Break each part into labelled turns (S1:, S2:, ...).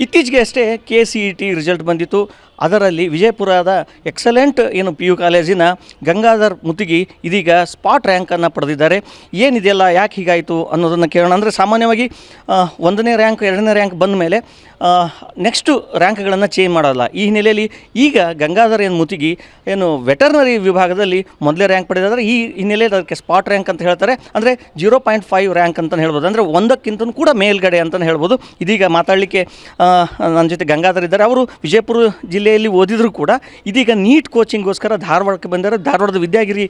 S1: ಇತ್ತೀಚೆಗೆ ಅಷ್ಟೇ KCET result ಬಂದಿತ್ತು. ಅದರಲ್ಲಿ ವಿಜಯಪುರದ ಎಕ್ಸಲೆಂಟ್ ಏನು PU ಕಾಲೇಜಿನ ಗಂಗಾಧರ್ ಮುತಿಗಿ ಇದೀಗ ಸ್ಪಾಟ್ ರ್ಯಾಂಕನ್ನು ಪಡೆದಿದ್ದಾರೆ. ಏನಿದೆಯಲ್ಲ, ಯಾಕೆ ಹೀಗಾಯಿತು ಅನ್ನೋದನ್ನು ಕೇಳೋಣ. ಅಂದರೆ ಸಾಮಾನ್ಯವಾಗಿ 1ನೇ ರ್ಯಾಂಕ್ 2ನೇ ರ್ಯಾಂಕ್ ಬಂದ ಮೇಲೆ ನೆಕ್ಸ್ಟು ರ್ಯಾಂಕ್ಗಳನ್ನು ಚೇಂಜ್ ಮಾಡೋಲ್ಲ. ಈ ಹಿನ್ನೆಲೆಯಲ್ಲಿ ಈಗ ಗಂಗಾಧರ್ ಮುತಿಗಿ ಏನು ವೆಟರ್ನರಿ ವಿಭಾಗದಲ್ಲಿ ಮೊದಲೇ ರ್ಯಾಂಕ್ ಪಡೆದಿದ್ದಾರೆ. ಈ ಹಿನ್ನೆಲೆಯಲ್ಲಿ ಅದಕ್ಕೆ ಸ್ಪಾಟ್ ರ್ಯಾಂಕ್ ಅಂತ ಹೇಳ್ತಾರೆ. ಅಂದರೆ 0.5 ರ್ಯಾಂಕ್ ಅಂತಲೇ ಹೇಳ್ಬೋದು. ಅಂದರೆ 1ಕ್ಕಿಂತ ಕೂಡ ಮೇಲ್ಗಡೆ ಅಂತಲೇ ಹೇಳ್ಬೋದು. ಇದೀಗ ಮಾತಾಡಲಿಕ್ಕೆ ನನ್ನ ಜೊತೆ ಗಂಗಾಧರ್ ಇದ್ದಾರೆ. ಅವರು ವಿಜಯಪುರ ಜಿಲ್ಲೆಯಲ್ಲಿ ಓದಿದ್ರು ಕೂಡ ಇದೀಗ ನೀಟ್ ಕೋಚಿಂಗ್ಗೋಸ್ಕರ ಧಾರವಾಡಕ್ಕೆ ಬಂದಿದ್ದಾರೆ. ಧಾರವಾಡದ ವಿದ್ಯಾಗಿರಿ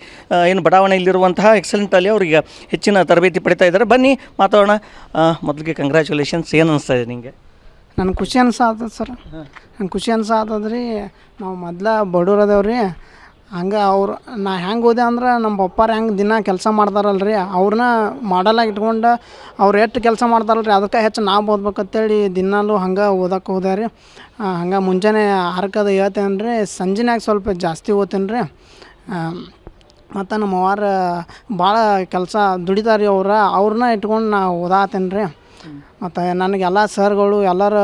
S1: ಏನು ಬಡಾವಣೆಯಲ್ಲಿರುವಂತಹ ಎಕ್ಸಲೆಂಟಲ್ಲಿ ಅವ್ರಿಗೆ ಹೆಚ್ಚಿನ ತರಬೇತಿ ಪಡಿತಾ ಇದ್ದಾರೆ. ಬನ್ನಿ ಮಾತಾಡೋಣ. ಮೊದಲಿಗೆ ಕಂಗ್ರ್ಯಾಚುಲೇಷನ್ಸ್. ಏನು ಅನಿಸ್ತಾ ಇದೆ ನಿಮಗೆ?
S2: ನನಗೆ ಖುಷಿ ಅನ್ಸಾತದ ಸರ್. ನಂಗೆ ಖುಷಿ ಅನ್ಸಾತದ್ರಿ. ನಾವು ಮೊದ್ಲು ಬಡವ್ರದೇವ್ರಿ. ಹಂಗೆ ನಾ ಹೆಂಗೆ ಓದೆ ಅಂದ್ರೆ ನಮ್ಮ ಪಪ್ಪಾರು ಹೆಂಗೆ ದಿನ ಕೆಲಸ ಮಾಡ್ತಾರಲ್ರಿ, ಅವ್ರನ್ನ ಮಾಡಲಾಗಿ ಇಟ್ಕೊಂಡು ಅವ್ರು ಎಷ್ಟು ಕೆಲಸ ಮಾಡ್ತಾರಲ್ರಿ, ಅದಕ್ಕೆ ಹೆಚ್ಚು ನಾವು ಓದ್ಬೇಕಂತೇಳಿ ದಿನಾಲೂ ಹಂಗೆ ಓದಕ್ಕೆ ಹೋದೆ ರೀ. ಹಂಗೆ ಮುಂಜಾನೆ 6 ಹೇಳ್ತೇನೆ ರೀ, ಸಂಜೆನಾಗ ಸ್ವಲ್ಪ ಜಾಸ್ತಿ ಓದ್ತೇನೆ ರೀ. ಮತ್ತು ನಮ್ಮ ಅವ್ವಾರು ಭಾಳ ಕೆಲಸ ದುಡಿತಾರೆ ರೀ. ಅವ್ರನ್ನ ಇಟ್ಕೊಂಡು ನಾ ಓದಾತೇನೆ ರೀ. ಮತ್ತು ನನಗೆಲ್ಲ ಸರ್ಗಳು ಎಲ್ಲರೂ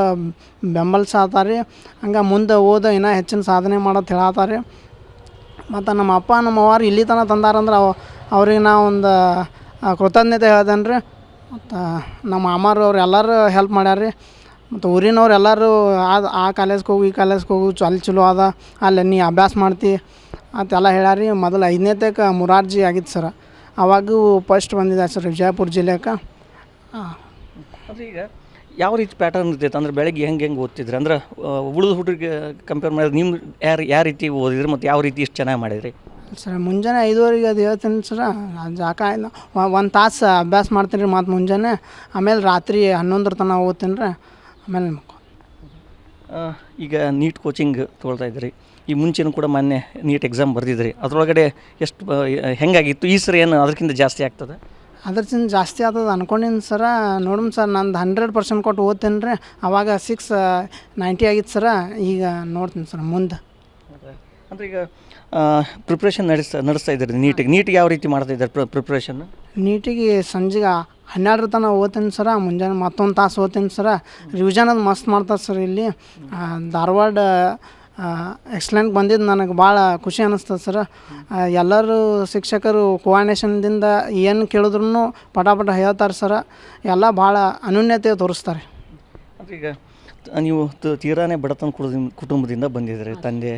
S2: ಬೆಂಬಲಿಸಾತಾರೆ ರೀ. ಹಂಗೆ ಮುಂದೆ ಇನ್ನೂ ಹೆಚ್ಚಿನ ಸಾಧನೆ ಮಾಡೋದು ಹೇಳತ್ತಾರೆ. ಮತ್ತು ನಮ್ಮ ಅಪ್ಪ ನಮ್ಮ ಅವ್ವಾರು ಇಲ್ಲಿ ತನಕ ತಂದಾರಂದ್ರೆ ಅವ್ರಿಗೆ ನಾ ಒಂದು ಕೃತಜ್ಞತೆ ಹೇಳ್ತೇನೆ ರೀ. ಮತ್ತು ನಮ್ಮ ಅಮ್ಮಾರು ಅವ್ರು ಎಲ್ಲರೂ ಹೆಲ್ಪ್ ಮಾಡ್ಯಾರ ರೀ. ಮತ್ತು ಊರಿನವ್ರು ಎಲ್ಲರೂ ಆ ಕಾಲೇಜ್ಗೆ ಹೋಗು, ಈ ಕಾಲೇಜ್ಗೆ ಹೋಗು, ಅಲ್ಲಿ ಚಲೋ ಅದ, ಅಲ್ಲಿ ನೀ ಅಭ್ಯಾಸ ಮಾಡ್ತಿ ಅಂತೆಲ್ಲ ಹೇಳ್ಯಾರ ರೀ. ಮೊದಲು 5ನೇತಕ್ಕೆ ಮುರಾರ್ಜಿ ಆಗಿತ್ತು ಸರ್. ಅವಾಗೂ ಫಸ್ಟ್ ಬಂದಿದ್ದೆ ಸರ್ ವಿಜಯಪುರ ಜಿಲ್ಲೆಗೆ.
S1: ಅಂದರೆ ಈಗ ಯಾವ ರೀತಿ ಪ್ಯಾಟರ್ನ್ ಇರ್ತೈತೆ? ಅಂದರೆ ಬೆಳಗ್ಗೆ ಹೆಂಗೆ ಓದ್ತಿದ್ರಿ? ಅಂದ್ರೆ ಉಳಿದ ಹುಡುಗರಿಗೆ ಕಂಪೇರ್ ಮಾಡಿದ್ರೆ ನೀವು ಯಾವ ರೀತಿ ಓದಿದ್ರಿ ಮತ್ತು ಯಾವ ರೀತಿ ಇಷ್ಟು ಚೆನ್ನಾಗಿ ಮಾಡಿದ್ರಿ?
S2: ಸರ್ ಮುಂಜಾನೆ 5:30 ಅದು ಹೇಳ್ತೀನಿ ಸರ. ಜಾಕ ಒಂದು ತಾಸು ಅಭ್ಯಾಸ ಮಾಡ್ತೀನಿ ರೀ. ಮತ್ತು ಮುಂಜಾನೆ ಆಮೇಲೆ ರಾತ್ರಿ 11 ತನಕ ಓದ್ತೀನಿ ರೀ. ಆಮೇಲೆ
S1: ಈಗ ನೀಟ್ ಕೋಚಿಂಗ್ ತೊಗೊಳ್ತಾ ಇದ್ರಿ. ಈ ಮುಂಚೆನೂ ಕೂಡ ಮೊನ್ನೆ ನೀಟ್ ಎಕ್ಸಾಮ್ ಬರೆದಿದ್ರಿ. ಅದರೊಳಗಡೆ ಎಷ್ಟು ಹೆಂಗಾಗಿತ್ತು? ಈ ಸರಿ ಏನು ಅದಕ್ಕಿಂತ ಜಾಸ್ತಿ ಆಗ್ತದೆ?
S2: ಅದ್ರಕ್ಕಿಂತ ಜಾಸ್ತಿ ಆಗ್ತದೆ ಅನ್ಕೊಂಡಿನಿ ಸರ. ನೋಡಮ್ ಸರ್, ನಂದು 100% ಕೊಟ್ಟು ಓದ್ತೇನೆ ರೀ. ಅವಾಗ 690 ಆಗಿತ್ತು ಸರ. ಈಗ ನೋಡ್ತೀನಿ ಸರ್ ಮುಂದೆ.
S1: ಅಂದರೆ ಈಗ ಪ್ರಿಪ್ರೇಷನ್ ನಡೆಸ್ತಾ ಇದ್ದೀರಿ ನೀಟಿಗೆ ಯಾವ ರೀತಿ ಮಾಡ್ತಾ ಇದ್ದಾರೆ ಪ್ರಿಪ್ರೇಷನ್?
S2: ನೀಟಿಗೆ ಸಂಜೆಗೆ 12 ತನಕ ಓದ್ತೀನಿ ಸರ. ಮುಂಜಾನೆ ಮತ್ತೊಂದು ತಾಸು ಓದ್ತೀನಿ ಸರ. ರಿವಿಷನ್ ಅದು ಮಸ್ತ್ ಮಾಡ್ತಾರೆ ಸರ್ ಇಲ್ಲಿ. ಧಾರವಾಡ ಎಕ್ಸಲೆಂಟ್ ಬಂದಿದ್ದು ನನಗೆ ಭಾಳ ಖುಷಿ ಅನ್ನಿಸ್ತದೆ ಸರ್. ಎಲ್ಲರೂ ಶಿಕ್ಷಕರು ಕೋಆರ್ಡಿನೇಷನ್ದಿಂದ ಏನು ಕೇಳಿದ್ರು ಪಟ ಹೇಳ್ತಾರೆ ಸರ. ಎಲ್ಲ ಭಾಳ ಅನ್ಯೋನ್ಯತೆ ತೋರಿಸ್ತಾರೆ.
S1: ಅಂದರೆ ಈಗ ನೀವು ತೀರಾನೇ ಬಡತನ ಕುಟುಂಬದಿಂದ ಬಂದಿದ್ದೀರಿ. ತಂದೆ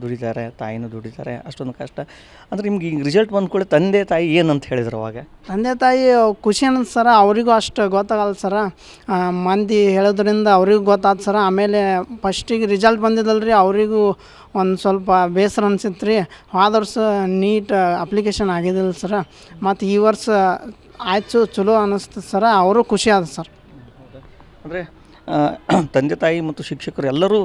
S1: ದುಡಿತಾರೆ, ತಾಯಿನೂ ದುಡಿತಾರೆ, ಅಷ್ಟೊಂದು ಕಷ್ಟ. ಅಂದರೆ ನಿಮ್ಗೆ ಈಗ ರಿಸಲ್ಟ್ ಬಂದ್ಕೊಳ್ಳಿ ತಂದೆ ತಾಯಿ ಏನಂತ ಹೇಳಿದ್ರು ಅವಾಗ?
S2: ತಂದೆ ತಾಯಿ ಖುಷಿ ಅನ್ನಿಸ್ತು ಸರ. ಅವರಿಗೂ ಅಷ್ಟು ಗೊತ್ತಾಗಲ್ಲ ಸರ. ಮಂದಿ ಹೇಳೋದ್ರಿಂದ ಅವ್ರಿಗೂ ಗೊತ್ತಾಯ್ತು ಸರ. ಆಮೇಲೆ ಫಸ್ಟಿಗೆ ರಿಸಲ್ಟ್ ಬಂದಿದ್ದಲ್ಲ ರೀ, ಅವರಿಗೂ ಒಂದು ಸ್ವಲ್ಪ ಬೇಸರ ಅನ್ಸಿತ್ತು ರೀ. ಹೋದ ವರ್ಷ ನೀಟ್ ಅಪ್ಲಿಕೇಶನ್ ಆಗಿದ್ದಿಲ್ಲ ಸರ. ಮತ್ತು ಈ ವರ್ಷ ಆಯ್ತು ಚಲೋ ಅನ್ನಿಸ್ತು ಸರ. ಅವರು ಖುಷಿ ಆದ ಸರ್.
S1: ಅಂದರೆ ತಂದೆ ತಾಯಿ ಮತ್ತು ಶಿಕ್ಷಕರು ಎಲ್ಲರೂ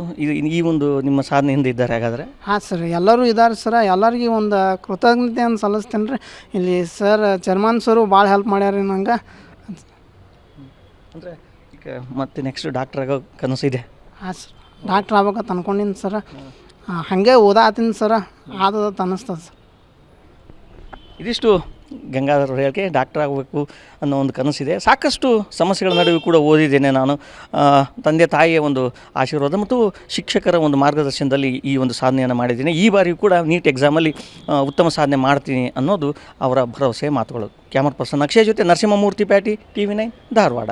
S1: ಈ ಒಂದು ನಿಮ್ಮ ಸಾಧನೆಯಿಂದ ಇದ್ದಾರೆ ಹಾಗಾದರೆ?
S2: ಹಾಂ ಸರ್, ಎಲ್ಲರೂ ಇದ್ದಾರೆ ಸರ. ಎಲ್ಲರಿಗೂ ಒಂದು ಕೃತಜ್ಞತೆಯನ್ನು ಸಲ್ಲಿಸ್ತೇನೆ ರೀ. ಇಲ್ಲಿ ಸರ್ ಚರ್ಮನ್ ಸರು ಭಾಳ ಹೆಲ್ಪ್ ಮಾಡ್ಯಾರ ನಂಗೆ.
S1: ಅಂದರೆ ಈಗ ಮತ್ತೆ ನೆಕ್ಸ್ಟ್ ಡಾಕ್ಟರ್ ಆಗೋ ಕನಸಿದೆ?
S2: ಹಾಂ ಸರ್, ಡಾಕ್ಟ್ರ್ ಆಗ್ಬೇಕಂತ ಅನ್ಕೊಂಡಿನಿ ಸರ. ಹಾಗೆ ಓದಾತೀನಿ ಸರ. ಆದದಂತ ಅನ್ನಿಸ್ತದೆ ಸರ್.
S1: ಇದಿಷ್ಟು ಗಂಗಾಧರ್ ಹೇಳಿಕೆ. ಡಾಕ್ಟರ್ ಆಗಬೇಕು ಅನ್ನೋ ಒಂದು ಕನಸಿದೆ. ಸಾಕಷ್ಟು ಸಮಸ್ಯೆಗಳ ನಡುವೆ ಕೂಡ ಓದಿದ್ದೇನೆ ನಾನು. ತಂದೆ ತಾಯಿಯ ಒಂದು ಆಶೀರ್ವಾದ ಮತ್ತು ಶಿಕ್ಷಕರ ಒಂದು ಮಾರ್ಗದರ್ಶನದಲ್ಲಿ ಈ ಒಂದು ಸಾಧನೆಯನ್ನು ಮಾಡಿದ್ದೀನಿ. ಈ ಬಾರಿಯೂ ಕೂಡ ನೀಟ್ ಎಕ್ಸಾಮಲ್ಲಿ ಉತ್ತಮ ಸಾಧನೆ ಮಾಡ್ತೀನಿ ಅನ್ನೋದು ಅವರ ಭರವಸೆ ಮಾತುಗಳು. ಕ್ಯಾಮರಾ ಪರ್ಸನ್ ಅಕ್ಷಯ್ ಜೊತೆ ನರಸಿಂಹಮೂರ್ತಿ ಪ್ಯಾಟಿ, TV9 ಧಾರವಾಡ.